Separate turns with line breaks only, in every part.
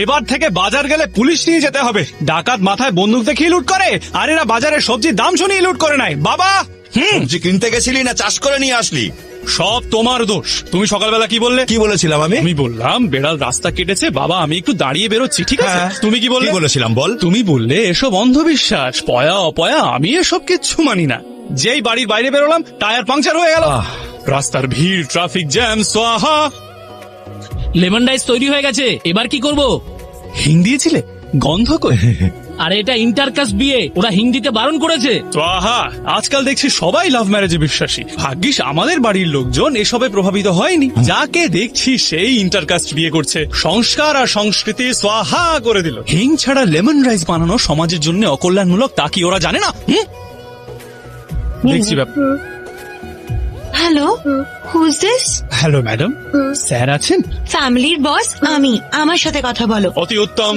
এবার থেকে বাজার গেলে পুলিশ নিয়ে যেতে হবে। ডাকাত মাথায় বন্দুক দেখিয়ে লুট করে, আর এরা বাজারে সবজির দাম শুনিয়ে লুট করে নেয়। বাবা
সবজি কিনতে গেছিলি না চাষ করে নিয়ে আসলি?
সব তোমার দোষ। তুমি সকালবেলা কি বললে?
কি বলেছিলাম আমি?
আমি বললাম বেড়াল রাস্তা কেটেছে, বাবা আমি একটু দাঁড়িয়ে বেরোচ্ছি, ঠিক আছে?
হ্যাঁ।
তুমি কি বললে?
কি বলেছিলাম বল?
তুমি বললে এসব অন্ধবিশ্বাস, পয়া অপয়া, আমি এসব কিচ্ছু মানি না। যেই বাড়ির বাইরে বেরোলাম টায়ার পাংচার হয়ে গেল। রাস্তার ভিড়, ট্রাফিক জ্যাম, সোয়াহা।
লেমন রাইস তৈরি হয়ে গেছে, এবার কি করব?
হিং দিয়েছিলে? গন্ধ কই?
আরে এটা ইন্টারকাস্ট বিয়ে, ওরা হিন্দিতে বারণ করেছে।
সোয়াহা। আজকাল দেখছি সবাই লাভ ম্যারেজে বিশ্বাসী। ভাগ্যিস আমাদের বাড়ির লোকজন এসবে প্রভাবিত হয়নি। যাকে দেখছি সেই ইন্টারকাস্ট বিয়ে করছে, সংস্কার আর সংস্কৃতি সোয়াহা করে দিল। হিং ছাড়া লেমন রাইস বানানো সমাজের জন্য অকল্যাণমূলক, তা কি ওরা জানে না? দেখছি ব্যাপার।
Hello, who's this?
Hello madam, sir আছেন?
ফ্যামিলির বস আমি, আমার সাথে কথা বলো।
অতি উত্তম।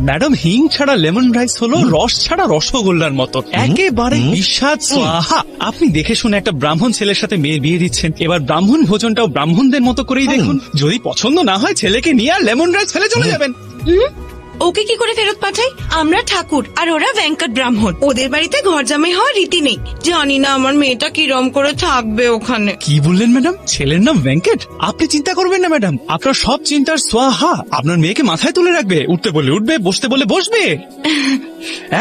ম্যাডাম, হিং ছাড়া লেমন রাইস হলো রস ছাড়া রসগোল্লার মতো, একেবারে বিস্বাদ সোয়াহা। আপনি দেখে শুনে একটা ব্রাহ্মণ ছেলের সাথে মেয়ে বিয়ে দিচ্ছেন, এবার ব্রাহ্মণ ভোজনটাও ব্রাহ্মণদের মতো করেই দেখুন। যদি পছন্দ না হয় ছেলেকে নিয়ে আর লেমন রাইস ফেলে চলে যাবেন।
ওকে কি করে ফেরত পাঠাই? আমরা ঠাকুর আর ওরা ভেঙ্কট ব্রাহ্মণ, ওদের বাড়িতে ঘর জামাই হওয়ার রীতি নেই। জানি না আমার মেয়েটা কিরম করে থাকবে ওখানে।
কি বললেন ম্যাডাম? ছেলের নাম ভেঙ্কট? আপনি চিন্তা করবেন না ম্যাডাম, আপনার সব চিন্তার সোয়াহা। আপনার মেয়েকে মাথায় তুলে রাখবে, উঠতে বলে উঠবে, বসতে বলে বসবে।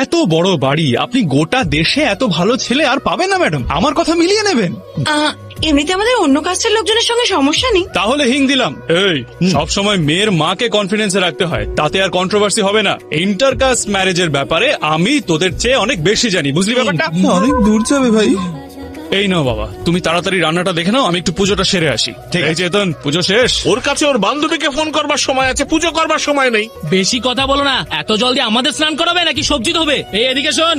এত বড় বাড়ি, আপনি গোটা দেশে এত ভালো ছেলে আর পাবেন না ম্যাডাম। আমার কথা মিলিয়ে নেবেন।
এমনিতে আমাদের অন্য কাস্টের লোকজনের সঙ্গে সমস্যা নেই।
তাহলে হিং দিলাম। এই সব সময় মেয়ের মাকে কনফিডেন্সে রাখতে হয়, তাতে আর কন্ট্রোভার্সি হবে না। ইন্টারকাস্ট ম্যারেজের ব্যাপারে আমি তোদের চেয়ে অনেক বেশি জানি, বুঝলি ব্যাপারটা?
অনেক দূর যাবে ভাই।
এই নাও বাবা, তুমি তাড়াতাড়ি রান্নাটা দেখে নাও, আমি একটু পুজোটা সেরে আসি। ঠিক আছে চেতন, পুজো শেষ।
ওর কাছে ওর বান্ধবীকে ফোন করবার সময় আছে, পুজো করবার সময় নেই।
বেশি কথা বলো না, এত জলদি আমাদের স্নান করাবে নাকি সবজি ধোবে? এই এদিকে শোন।